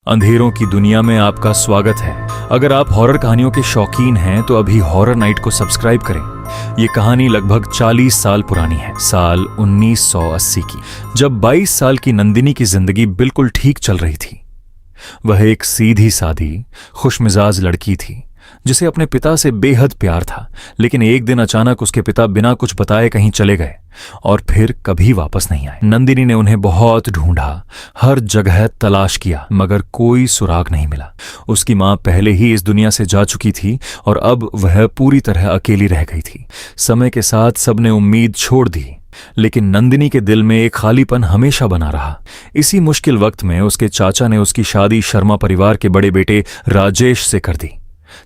अंधेरों की दुनिया में आपका स्वागत है। अगर आप हॉरर कहानियों के शौकीन हैं तो अभी हॉरर नाइट को सब्सक्राइब करें। ये कहानी लगभग 40 साल पुरानी है, साल 1980 की, जब 22 साल की नंदिनी की जिंदगी बिल्कुल ठीक चल रही थी। वह एक सीधी सादी खुशमिजाज लड़की थी जिसे अपने पिता से बेहद प्यार था। लेकिन एक दिन अचानक उसके पिता बिना कुछ बताए कहीं चले गए और फिर कभी वापस नहीं आए। नंदिनी ने उन्हें बहुत ढूंढा, हर जगह तलाश किया, मगर कोई सुराग नहीं मिला। उसकी मां पहले ही इस दुनिया से जा चुकी थी और अब वह पूरी तरह अकेली रह गई थी। समय के साथ सबने उम्मीद छोड़ दी, लेकिन नंदिनी के दिल में एक खालीपन हमेशा बना रहा। इसी मुश्किल वक्त में उसके चाचा ने उसकी शादी शर्मा परिवार के बड़े बेटे राजेश से कर दी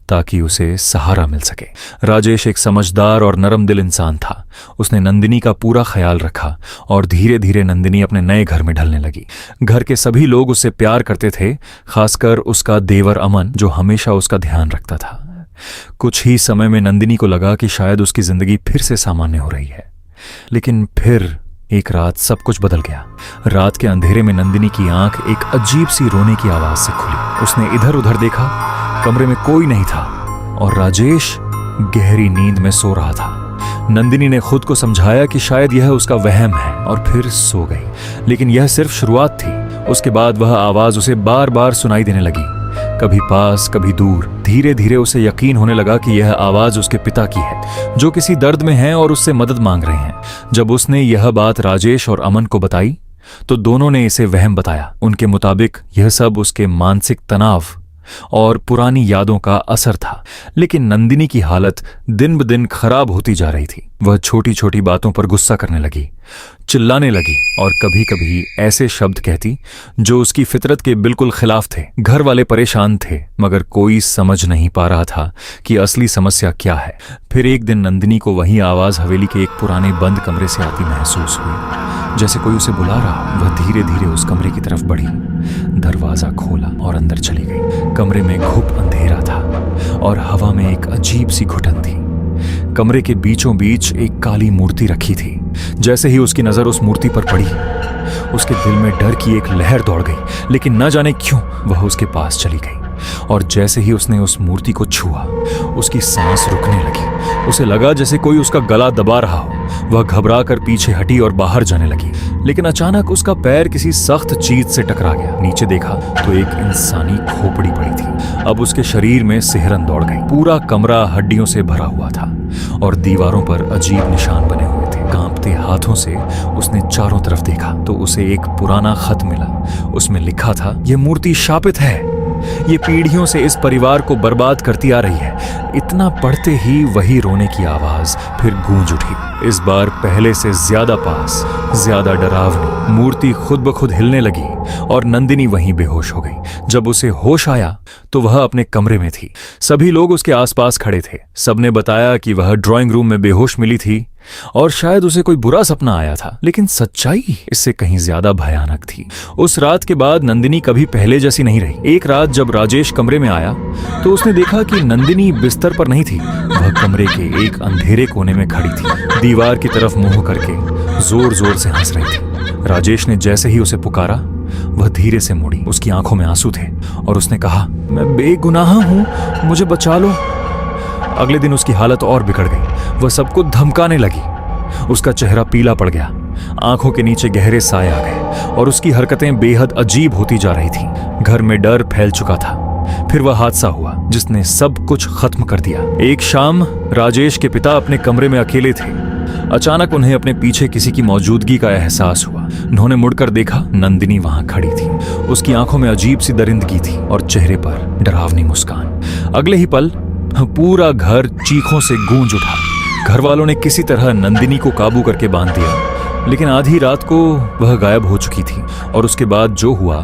ताकि उसे सहारा मिल सके। राजेश एक समझदार और नरम दिल इंसान था। उसने नंदिनी का पूरा ख्याल रखा और धीरे धीरे नंदिनी अपने नए घर में ढलने लगी। घर के सभी लोग उससे प्यार करते थे, खासकर उसका देवर अमन, जो हमेशा उसका ध्यान रखता था। कुछ ही समय में नंदिनी को लगा कि शायद उसकी जिंदगी फिर से सामान्य हो रही है, लेकिन फिर एक रात सब कुछ बदल गया। रात के अंधेरे में नंदिनी की आंख एक अजीब सी रोने की आवाज से खुली। उसने इधर उधर देखा, कमरे में कोई नहीं था और राजेश गहरी नींद में सो रहा था। नंदिनी ने खुद को समझाया कि शायद यह उसका वहम है और फिर सो गई। लेकिन यह सिर्फ शुरुआत थी। उसके बाद वह आवाज उसे बार बार सुनाई देने लगी, कभी पास कभी दूर। धीरे धीरे उसे यकीन होने लगा कि यह आवाज उसके पिता की है, जो किसी दर्द में हैं और उससे मदद मांग रहे हैं। जब उसने यह बात राजेश और अमन को बताई तो दोनों ने इसे वहम बताया। उनके मुताबिक यह सब उसके मानसिक तनाव और पुरानी यादों का असर था। लेकिन नंदिनी की हालत दिन ब दिन खराब होती जा रही थी। वह छोटी छोटी बातों पर गुस्सा करने लगी, चिल्लाने लगी और कभी कभी ऐसे शब्द कहती जो उसकी फितरत के बिल्कुल खिलाफ थे। घर वाले परेशान थे, मगर कोई समझ नहीं पा रहा था कि असली समस्या क्या है। फिर एक दिन नंदिनी को वही आवाज हवेली के एक पुराने बंद कमरे से आती महसूस हुई, जैसे कोई उसे बुला रहा। वह धीरे धीरे उस कमरे की तरफ बढ़ी, दरवाजा खोला और अंदर चली गई। कमरे में घुप अंधेरा था और हवा में एक अजीब सी घुटन थी। कमरे के बीचों बीच एक काली मूर्ति रखी थी। जैसे ही उसकी नजर उस मूर्ति पर पड़ी, उसके दिल में डर की एक लहर दौड़ गई। लेकिन न जाने क्यों वह उसके पास चली गई और जैसे ही उसने उस मूर्ति को छुआ, उसकी सांस रुकने लगी। उसे लगा जैसे कोई उसका गला दबा रहा हो। वह घबरा कर पीछे हटी और बाहर जाने लगी, लेकिन अचानक उसका पैर किसी सख्त चीज से टकरा गया। नीचे देखा तो एक इंसानी खोपड़ी पड़ी थी। अब उसके शरीर में सिहरन दौड़ गई। पूरा कमरा हड्डियों से भरा हुआ था और दीवारों पर अजीब निशान बने हुए थे। कांपते हाथों से उसने चारों तरफ देखा तो उसे एक पुराना खत मिला। उसमें लिखा था, यह मूर्ति शापित है, ये पीढ़ियों से इस परिवार को बर्बाद करती आ रही है। इतना पढ़ते ही वही रोने की आवाज फिर गूंज उठी, इस बार पहले से ज्यादा पास, ज्यादा डरावनी। मूर्ति खुद ब खुद हिलने लगी और नंदिनी वहीं बेहोश हो गई। जब उसे होश आया तो वह अपने कमरे में थी। सभी लोग उसके आसपास खड़े थे। सबने बताया कि वह ड्राइंग रूम में बेहोश मिली थी और शायद उसे कोई बुरा सपना आया था। लेकिन सच्चाई इससे कहीं ज्यादा भयानक थी। उस रात के बाद नंदिनी कभी पहले जैसी नहीं रही। एक रात जब राजेश कमरे में आया तो उसने देखा कि नंदिनी बिस्तर पर नहीं थी। वह कमरे के एक अंधेरे कोने में खड़ी थी, दीवार की तरफ मुंह करके जोर जोर से हंस रही थी। राजेश ने जैसे ही उसे पुकारा, वह धीरे से मुड़ी। उसकी आंखों में आंसू थे और उसने कहा, मैं बेगुनाह हूं, मुझे बचा लो। अगले दिन उसकी हालत और बिगड़ गई। वह सबको धमकाने लगी। उसका चेहरा पीला पड़ गया, आंखों के नीचे गहरे साए आ गए और उसकी हरकतें बेहद अजीब होती जा रही थीं। घर में डर फैल चुका था। फिर वह हादसा हुआ जिसने सब कुछ खत्म कर दिया। एक शाम राजेश के पिता अपने कमरे में अकेले थे। अचानक उन्हें अपने पीछे किसी की मौजूदगी का एहसास हुआ। उन्होंने मुड़कर देखा, नंदिनी वहां खड़ी थी। उसकी आंखों में अजीब सी दरिंदगी थी और चेहरे पर डरावनी मुस्कान। अगले ही पल पूरा घर चीखों से गूंज उठा। घर वालों ने किसी तरह नंदिनी को काबू करके बांध दिया, लेकिन आधी रात को वह गायब हो चुकी थी और उसके बाद जो हुआ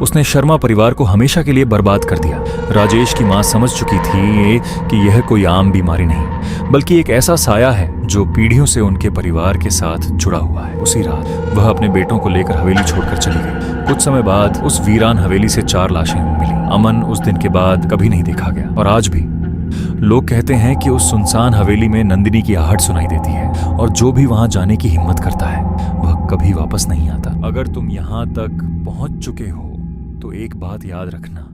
उसने शर्मा परिवार को हमेशा के लिए बर्बाद कर दिया। राजेश की मां समझ चुकी थी कि यह कोई आम बीमारी नहीं, बल्कि एक ऐसा साया है जो पीढ़ियों से उनके परिवार के साथ जुड़ा हुआ है। उसी रात वह अपने बेटों को लेकर हवेली छोड़कर चली गई। कुछ समय बाद उस वीरान हवेली से 4 लाशें मिली। अमन उस दिन के बाद कभी नहीं देखा गया और आज भी लोग कहते हैं कि उस सुनसान हवेली में नंदिनी की आहट सुनाई देती है और जो भी वहां जाने की हिम्मत करता है वह कभी वापस नहीं आता। अगर तुम यहाँ तक पहुंच चुके हो तो एक बात याद रखना,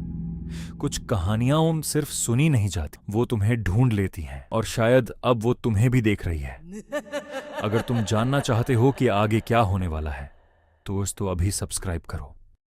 कुछ कहानियां सिर्फ सुनी नहीं जाती, वो तुम्हें ढूंढ लेती हैं और शायद अब वो तुम्हें भी देख रही है। अगर तुम जानना चाहते हो कि आगे क्या होने वाला है तो अभी सब्सक्राइब करो।